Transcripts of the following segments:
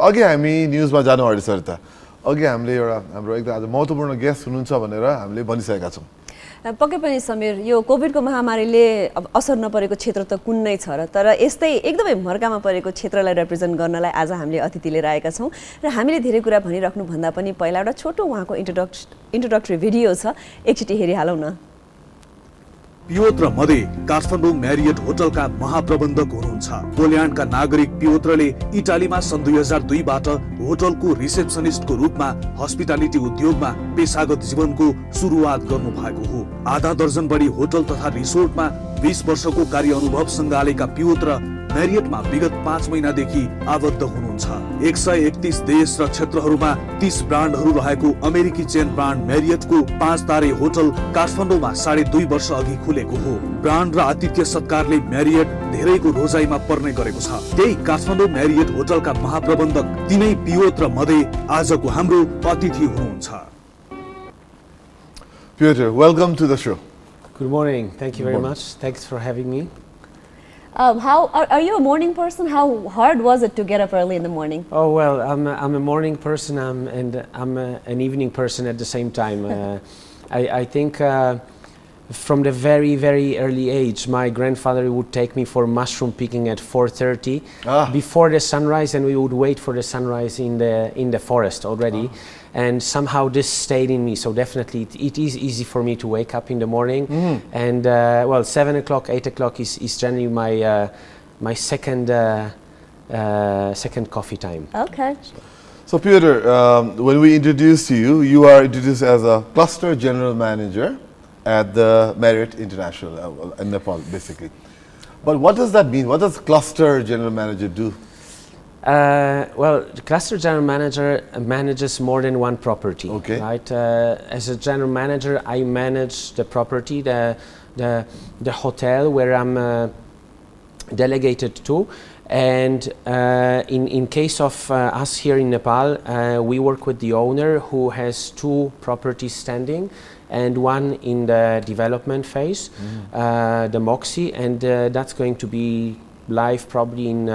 अघि हामी न्युजमा जानु अगाडि सर त अघि हामीले एउटा हाम्रो एकदम आज महत्त्वपूर्ण गेस्ट हुनुहुन्छ भनेर हामीले भनिसकेका छौँ। पक्कै पनि समीर, यो कोभिडको महामारीले अब असर नपरेको क्षेत्र त कुन नै छ र, तर यस्तै एकदमै मर्कामा परेको क्षेत्रलाई रिप्रेजेन्ट गर्नलाई आज हामीले अतिथि लिएर आएका छौँ र हामीले धेरै कुरा भनिराख्नुभन्दा पनि पहिला एउटा छोटो उहाँको इन्ट्रोडक्टरी भिडियो छ, एकचोटि हेरिहालौँ न। पियोत्र मदे काठमाडौँ म्यारियट होटलका महाप्रबन्धक हुनुहुन्छ। पोल्यान्डका नागरिक पियोत्रले इटालीमा सन् 2002बाट होटलको रिसेप्सनिस्टको रूपमा हस्पिटालिटी उद्योगमा पेशागत जीवनको सुरुवात गर्नु भएको हो। आधा दर्जन बढी होटल तथा रिसोर्टमा 20 वर्षको कार्य अनुभव सँगालेका पियोत्र म्यारियटमा विगत 5 महिनादेखि आबद्ध हुनुहुन्छ। 131 देश र क्षेत्रहरूमा 30 ब्रान्डहरू रहेको अमेरिकी चेन ब्रान्ड म्यारियटको 5 तारे होटल काठमाडौँमा 2.5 वर्ष अघि खुलेको हो। ब्रान्ड र आतिथ्य सत्कारले म्यारियट धेरैको रोजाइमा पर्ने गरेको छ। त्यही काठमाडौँ म्यारियट होटलका महाप्रबन्धक तिनै पियोत्र मदे आजको हाम्रो अतिथि हुनुहुन्छ। Piotr, welcome to the show. Good morning. Thank you very much. Thanks for having me. How are you a morning person? How hard was it to get up early in the morning? Oh well, I'm a morning person. I'm an evening person at the same time. I think from the very early age, my grandfather would take me for mushroom picking at 4:30 before the sunrise, and we would wait for the sunrise in the forest already. And somehow this stayed in me, so definitely it is easy for me to wake up in the morning. And well, 7 o'clock, 8 o'clock is generally my second coffee time. Okay. So Piotr, when we introduced you, you are introduced as a cluster general manager at the Marriott International in Nepal, basically. But what does that mean? What does cluster general manager do? Well, the cluster general manager manages more than one property. Okay. Right. As a general manager, I manage the property, the hotel where I'm delegated to, and in case of us here in Nepal, we work with the owner who has 2 properties standing, and one in the development phase, the Moxie, and that's going to be live probably in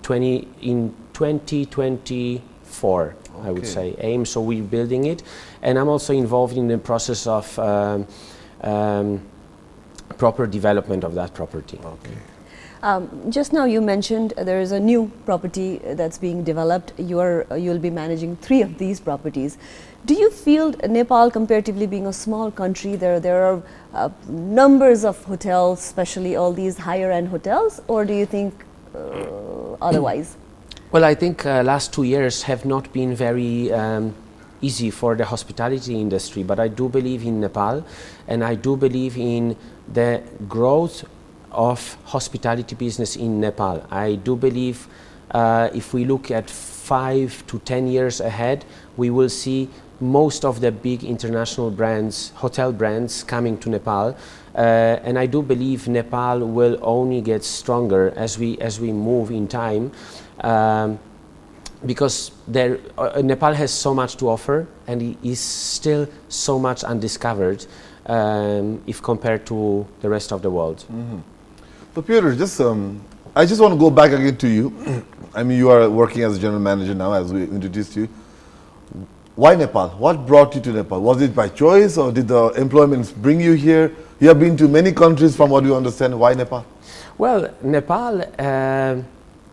2024, I would say, aim. So we're building it, and I'm also involved in the process of proper development of that property. Okay. Just now you mentioned there is a new property that's being developed. You'll be managing 3 of these properties. Do you feel Nepal, comparatively being a small country, there are numbers of hotels, especially all these higher end hotels, or do you think otherwise? Well, I think last 2 years have not been very easy for the hospitality industry, but I do believe in Nepal, and I do believe in the growth of hospitality business in Nepal. I do believe if we look at 5 to 10 years ahead, we will see most of the big international brands, hotel brands, coming to Nepal, and I do believe Nepal will only get stronger as we move in time, because Nepal has so much to offer, and it is still so much undiscovered if compared to the rest of the world. So Piotr, I just want to go back again to you. I mean, you are working as a general manager now, as we introduced you. Why Nepal? What brought you to Nepal? Was it by choice, or did the employment bring you here? You have been to many countries, from what you understand. Why Nepal? Well, Nepal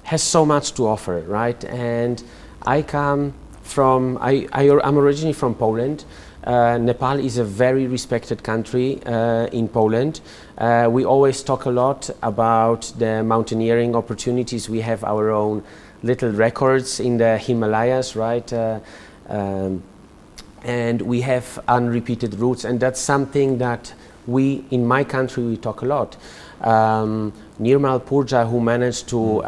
has so much to offer, right? And I come from, I'm originally from Poland. Nepal is a very respected country in Poland. We always talk a lot about the mountaineering opportunities. We have our own little records in the Himalayas, right? And we have unrepeated routes, and that's something that in my country, we talk a lot. Nirmal Purja, who managed to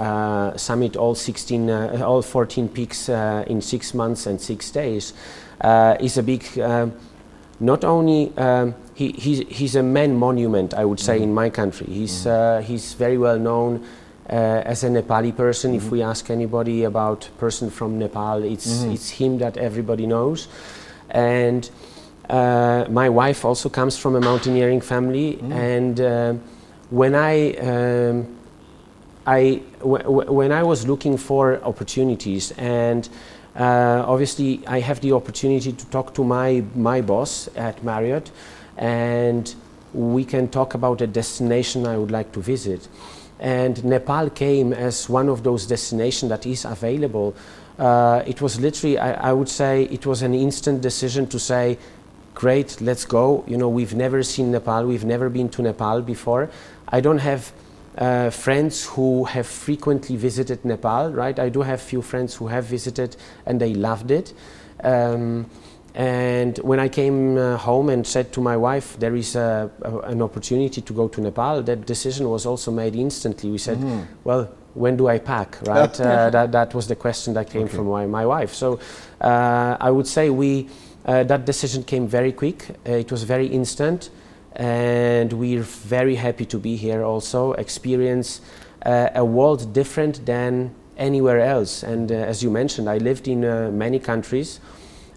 summit all 14 peaks in 6 months and 6 days, is a big, not only, he's a man monument, I would say, in my country. He's very well known as a Nepali person. If we ask anybody about person from Nepal, it's him that everybody knows. And my wife also comes from a mountaineering family, and when I when I was looking for opportunities, and obviously I have the opportunity to talk to my boss at Marriott, and we can talk about a destination I would like to visit. And Nepal came as one of those destinations that is available. It was literally, I would say, it was an instant decision to say, great, let's go. You know, we've never seen Nepal, we've never been to Nepal before. I don't have friends who have frequently visited Nepal, right? I do have few friends who have visited and they loved it. And when I came home and said to my wife, there is an opportunity to go to Nepal, that decision was also made instantly. We said, well, when do I pack, right? That was the question that came from my wife. So I would say that decision came very quick. It was very instant. And we're very happy to be here also, experience a world different than anywhere else. And as you mentioned, I lived in many countries.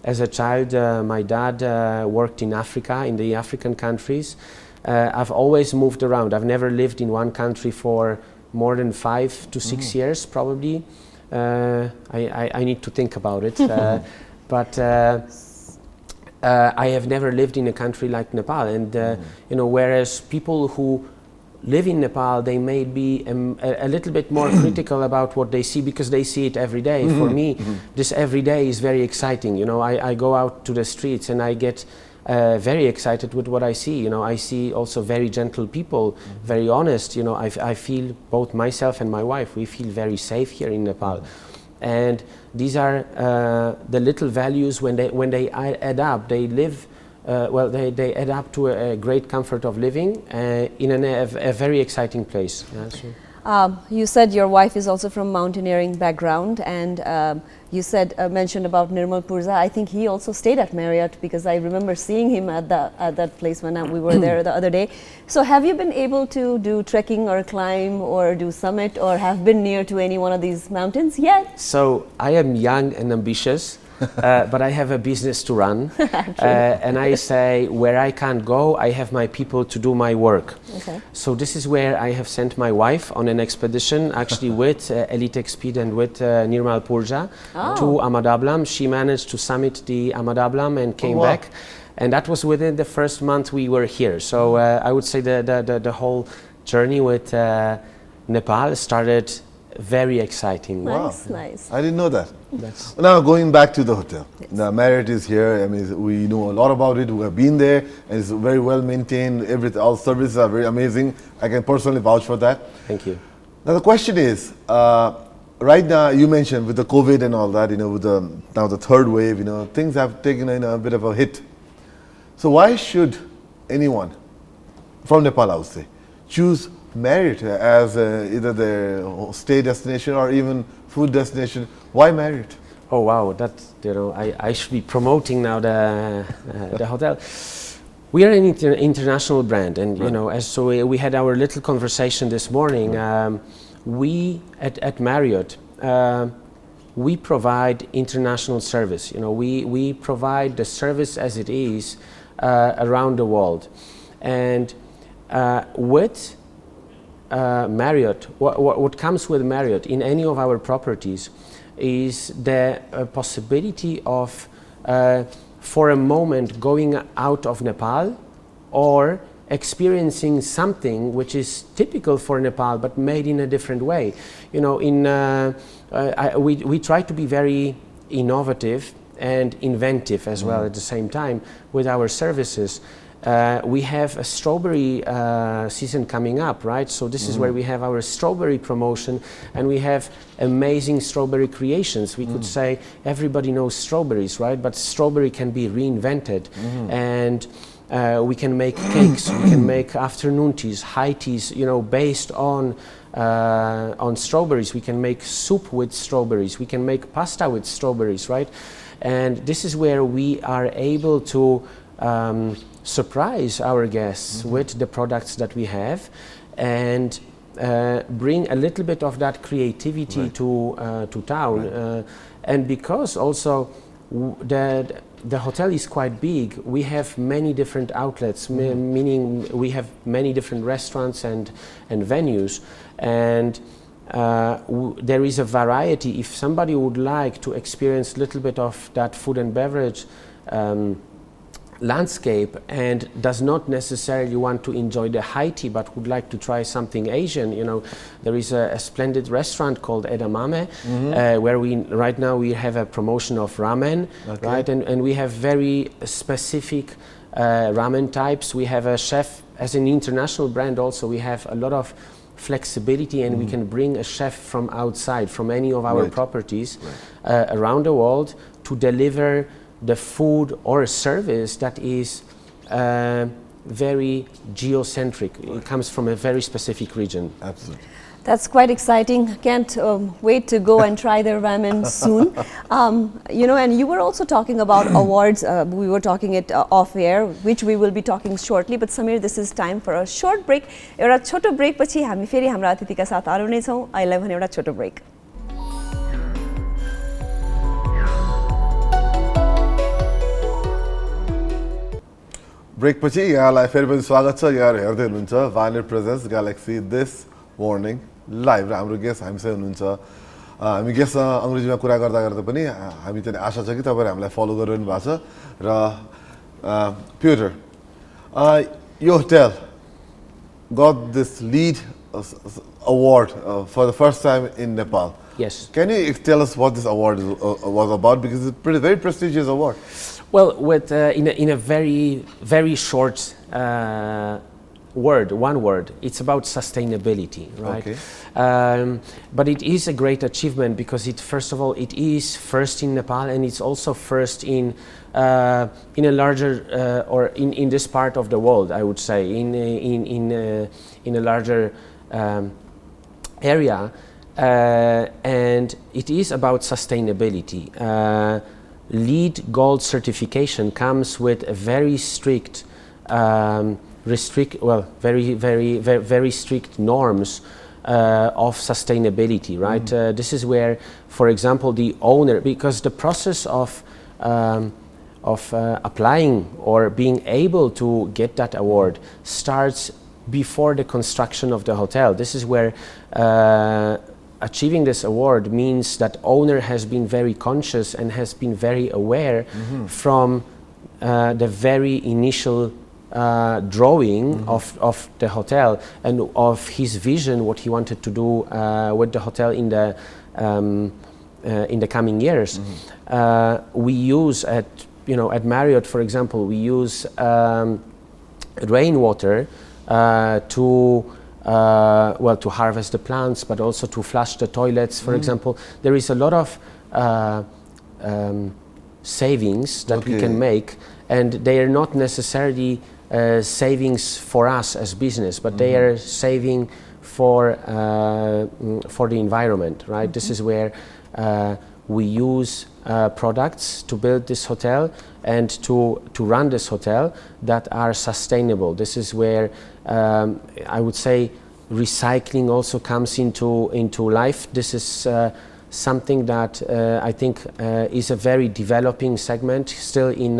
As a child, my dad worked in Africa, in the African countries. I've always moved around. I've never lived in one country for more than 5 to 6 years, probably. I need to think about it. But I have never lived in a country like Nepal. And, you know, whereas people who live in Nepal, they may be a little bit more critical about what they see because they see it every day. For me, this every day is very exciting. You know, I go out to the streets and I get very excited with what I see. You know, I see also very gentle people, very honest. You know, I feel both myself and my wife, we feel very safe here in Nepal. And these are the little values when they add up, they live. They add up to a great comfort of living in a very exciting place. Yeah, so. You said your wife is also from mountaineering background, and you said mentioned about Nirmal Purja. I think he also stayed at Marriott because I remember seeing him at that place when we were there the other day. So have you been able to do trekking or climb or do summit or have been near to any one of these mountains yet? So I am young and ambitious. But I have a business to run, and I say where I can't go, I have my people to do my work. Okay. So this is where I have sent my wife on an expedition, actually with Elite Speed and with Nirmal Purja to Amadablam. She managed to summit the Amadablam and came back, and that was within the first month we were here. So I would say the whole journey with Nepal started very exciting. Nice, nice. I didn't know that. Now going back to the hotel. Yes. Now Marriott is here. I mean, we know a lot about it. We have been there, and it's very well maintained. All services are very amazing. I can personally vouch for that. Thank you. Now the question is, right now you mentioned with the COVID and all that, you know, with now the third wave, you know, things have taken a bit of a hit. So why should anyone from Nepal, I would say, choose Marriott as either their stay destination or even food destination? Why Marriott? Oh wow, that, you know, I should be promoting now the hotel. We are an international brand, and you know, as so we had our little conversation this morning. We at Marriott, we provide international service. You know, we provide the service as it is around the world, and with Marriott, what comes with Marriott in any of our properties is the possibility of, for a moment, going out of Nepal or experiencing something which is typical for Nepal but made in a different way. You know, we try to be very innovative and inventive as well at the same time with our services. We have a strawberry season coming up, right? So this is where we have our strawberry promotion, and we have amazing strawberry creations. We could say everybody knows strawberries, right? But strawberry can be reinvented, and we can make cakes, we can make afternoon teas, high teas, you know, based on strawberries. We can make soup with strawberries. We can make pasta with strawberries, right? And this is where we are able to surprise our guests with the products that we have, and bring a little bit of that creativity to town. And because also the hotel is quite big, we have many different outlets, meaning we have many different restaurants and venues, and there is a variety. If somebody would like to experience a little bit of that food and beverage landscape and does not necessarily want to enjoy the high tea but would like to try something Asian, there is a splendid restaurant called Edamame, where right now we have a promotion of ramen, right? And we have very specific ramen types. We have a chef as an international brand also. We have a lot of flexibility, and we can bring a chef from outside, from any of our properties around the world to deliver the food or service that is very geocentric. It comes from a very specific region. Absolutely. That's quite exciting. Can't wait to go and try their ramen soon. And you were also talking about awards. We were talking it off air, which we will be talking shortly. But Samir, this is time for a short break. एउटा छोटो break पछि हामी फेरि हाम्रा अतिथिका साथ आउने नै छौं. अहिले भने एउटा छोटो ब्रेक. ब्रेक पछि यहाँलाई फेरि पनि स्वागत छ. यहाँ हेर्दै हुनुहुन्छ Viner Presents Galaxy This Morning live र हाम्रो गेस्ट हामीसँग हुनुहुन्छ. हामी गेस्टसँग अङ्ग्रेजीमा कुरा गर्दा गर्दा पनि हामी चाहिँ आशा छ कि तपाईँहरू हामीलाई फलो गरिरहनु भएको छ. र Piotr, your hotel got this lead award for the first time in Nepal. Yes. Can you tell us what this award was about? Because it's a very prestigious award. Well, in a very, very short one word, it's about sustainability, right? Okay. But it is a great achievement because first of all, it is first in Nepal, and it's also first in a larger or in this part of the world, I would say, in a larger area, and it is about sustainability. LEED Gold certification comes with a very strict very strict norms of sustainability, right? This is where, for example, the owner, because the process of applying or being able to get that award starts before the construction of the hotel. This is where achieving this award means that owner has been very conscious and has been very aware from the very initial drawing of the hotel and of his vision, what he wanted to do with the hotel in the coming years. We use at Marriott, for example, we use rainwater to harvest the plants, but also to flush the toilets, for example. There is a lot of savings that we can make, and they are not necessarily savings for us as business, but they are saving for the environment, right? This is where we use products to build this hotel and to run this hotel that are sustainable. This is where I would say recycling also comes into life. This is something that I think is a very developing segment still in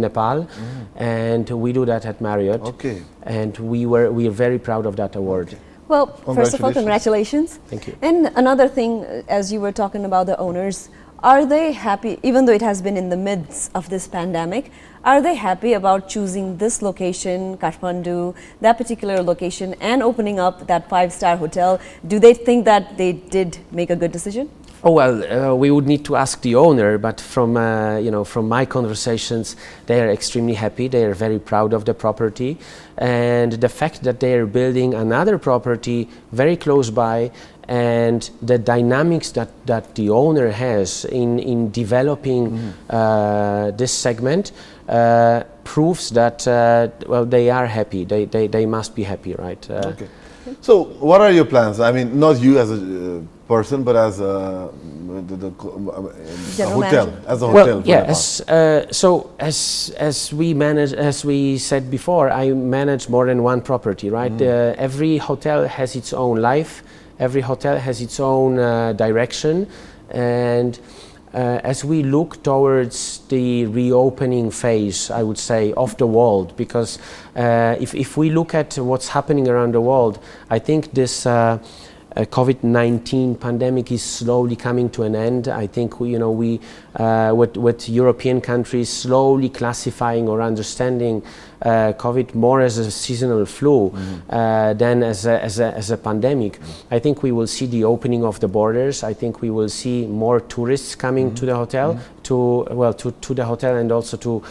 Nepal, and we do that at Marriott. Okay. And we are very proud of that award. Okay. Well, first of all, congratulations. Thank you. And another thing, as you were talking about the owners, are they happy, even though it has been in the midst of this pandemic, are they happy about choosing this location, Kathmandu, that particular location, and opening up that 5-star hotel? Do they think that they did make a good decision? Oh, well, we would need to ask the owner, but from my conversations, they are extremely happy. They are very proud of the property, and the fact that they are building another property very close by, and the dynamics that the owner has in developing this segment proves that they are happy. They must be happy, right? Okay. So, what are your plans? I mean, not you as a person, but as a hotel, as a hotel. Well, yeah. As we said before, I manage more than one property, right? Every hotel has its own life. Every hotel has its own direction, and as we look towards the reopening phase, I would say, of the world, because if we look at what's happening around the world, I think this COVID-19 pandemic is slowly coming to an end. I think with European countries slowly classifying or understanding COVID more as a seasonal flu than as a pandemic. I think we will see the opening of the borders. I think we will see more tourists coming to the hotel, to the hotel and also to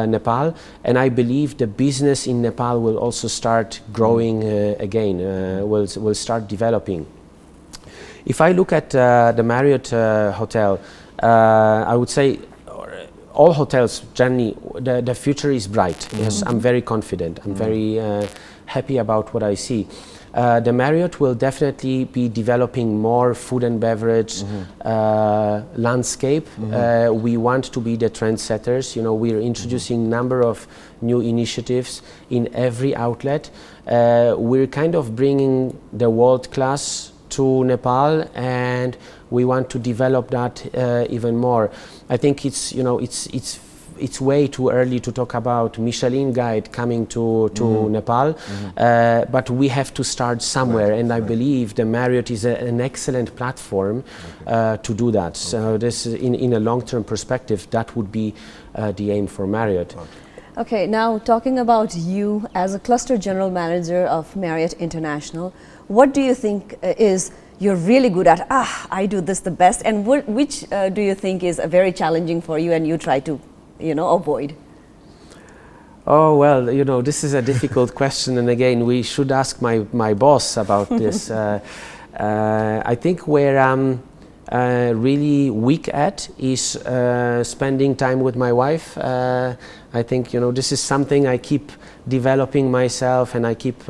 Nepal. And I believe the business in Nepal will also start growing again, will start developing. If I look at the Marriott hotel, I would say all hotels generally, the future is bright. Yes, I'm very confident. I'm very happy about what I see. The Marriott will definitely be developing more food and beverage landscape. We want to be the trendsetters. We're introducing number of new initiatives in every outlet. We're kind of bringing the world class to Nepal, and we want to develop that even more. I think it's way too early to talk about Michelin guide coming to Nepal, but we have to start somewhere, and I believe the Marriott is an excellent platform to do that. So this, in a long-term perspective, that would be the aim for Marriott. Okay, now talking about you as a cluster general manager of Marriott International, what do you think is you're really good at? I do this the best, and which do you think is very challenging for you and you try to avoid? Oh, well, this is a difficult question, and again, we should ask my boss about this. I think where I'm really weak at is spending time with my wife. I think this is something I keep developing myself, and I keep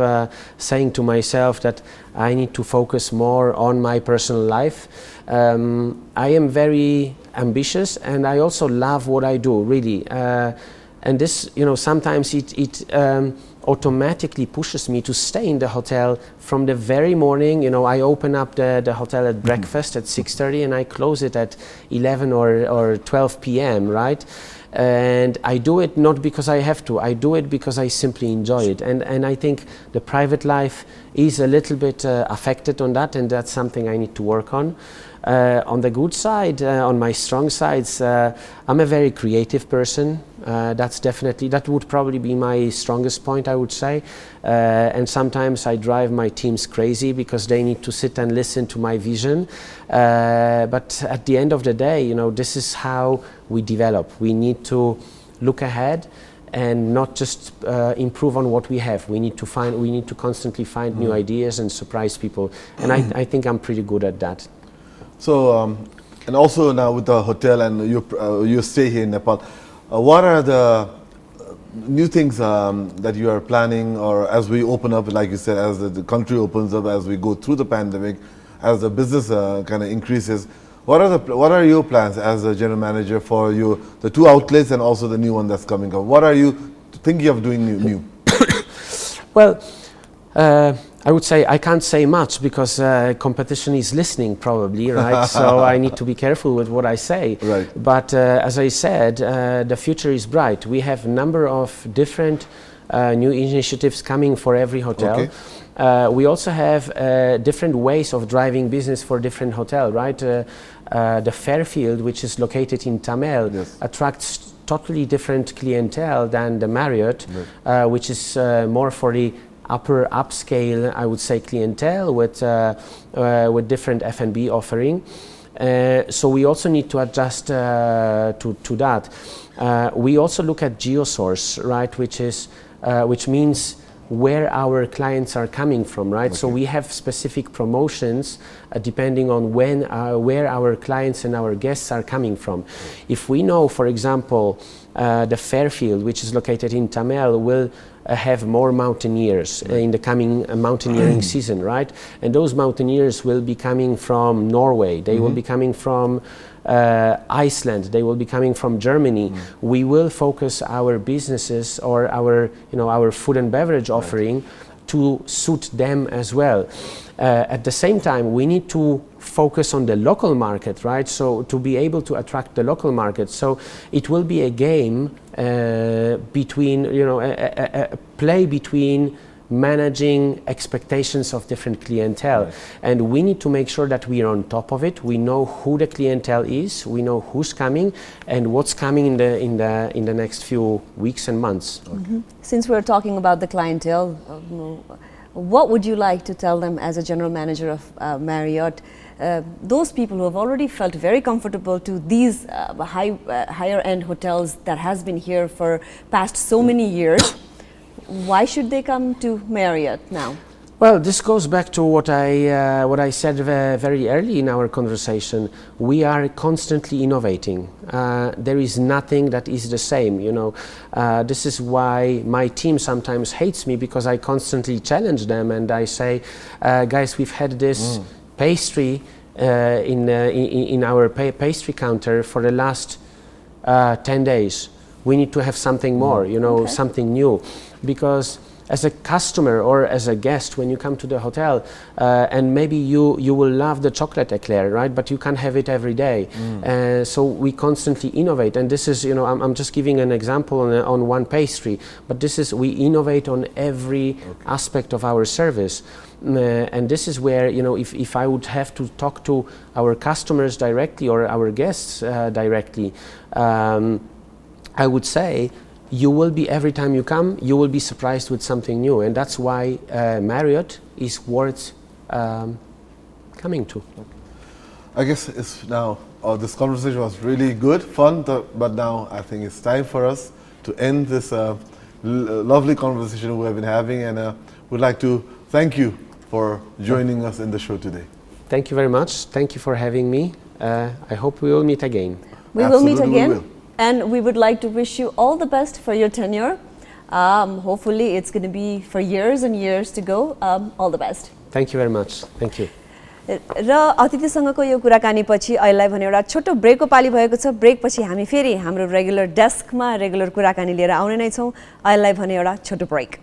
saying to myself that I need to focus more on my personal life. I am very ambitious, and I also love what I do, really. And this, sometimes it automatically pushes me to stay in the hotel from the very morning. I open up the hotel at breakfast at 6:30 and I close it at 11 or 12 p.m., right? And I do it not because I have to, I do it because I simply enjoy it. And I think the private life is a little bit affected on that, and that's something I need to work on. On the good side, on my strong sides, I'm a very creative person. That would probably be my strongest point, I would say. And sometimes I drive my teams crazy because they need to sit and listen to my vision. But at the end of the day, this is how we develop. We need to look ahead and not just improve on what we have. We need to constantly find new ideas and surprise people. And I think I'm pretty good at that. So, and also now with the hotel and you stay here in Nepal, what are the new things that you are planning, or as we open up, like you said, as the country opens up, as we go through the pandemic, as the business kind of increases, what are your plans as a general manager for the two outlets and also the new one that's coming up? What are you thinking of doing new? Well, I would say I can't say much because competition is listening probably, right? So I need to be careful with what I say. Right. But as I said, the future is bright. We have a number of different new initiatives coming for every hotel. Okay. We also have different ways of driving business for different hotels, right? The Fairfield, which is located in Tamil, yes, attracts totally different clientele than the Marriott, right, which is more for the upper upscale, I would say, clientele with different F&B offering. So we also need to adjust to that. We also look at geosource, right, which means where our clients are coming from, right? Okay. So we have specific promotions depending on where our clients and our guests are coming from. If we know, for example, the Fairfield, which is located in Tamil, will have more mountaineers in the coming mountaineering season, right? And those mountaineers will be coming from Norway, they will be coming from Iceland, they will be coming from Germany. We will focus our businesses or our food and beverage offering to suit them as well. At the same time, we need to focus on the local market, right? So to be able to attract the local market. So it will be a game between, a play between managing expectations of different clientele. And we need to make sure that we are on top of it. We know who the clientele is, we know who's coming, and what's coming in the next few weeks and months. Since we're talking about the clientele, what would you like to tell them as a general manager of Marriott? Those people who have already felt very comfortable to these higher end hotels that has been here for past so many years, why should they come to Marriott now? Well, this goes back to what I said very early in our conversation. We are constantly innovating. There is nothing that is the same. This is why my team sometimes hates me, because I constantly challenge them and I say, guys, we've had this pastry in our pastry counter for the last 10 days. We need to have something more, something new. Because as a customer or as a guest, when you come to the hotel, and maybe you will love the chocolate eclair, right? But you can't have it every day. So we constantly innovate. And this is, I'm just giving an example on one pastry, but we innovate on every aspect of our service. And this is where, if I would have to talk to our customers directly or our guests directly, I would say, you will be, every time you come, you will be surprised with something new. And that's why Marriott is worth coming to. I guess it's now, this conversation was really good, fun, but now I think it's time for us to end this lovely conversation we have been having, and we'd like to thank you for joining us in the show today. Thank you very much. Thank you for having me. I hope we will meet again. We will meet again. And we would like to wish you all the best for your tenure. Hopefully it's going to be for years and years to go. All the best. Thank you very much. Thank you. र अतिथिसँगको यो कुराकानीपछि अहिलेलाई भने एउटा छोटो ब्रेकको पाली भएको छ। ब्रेकपछि हामी फेरि हाम्रो regular डेस्कमा regular कुराकानी लिएर आउने नै छौँ। अहिलेलाई भने एउटा छोटो ब्रेक।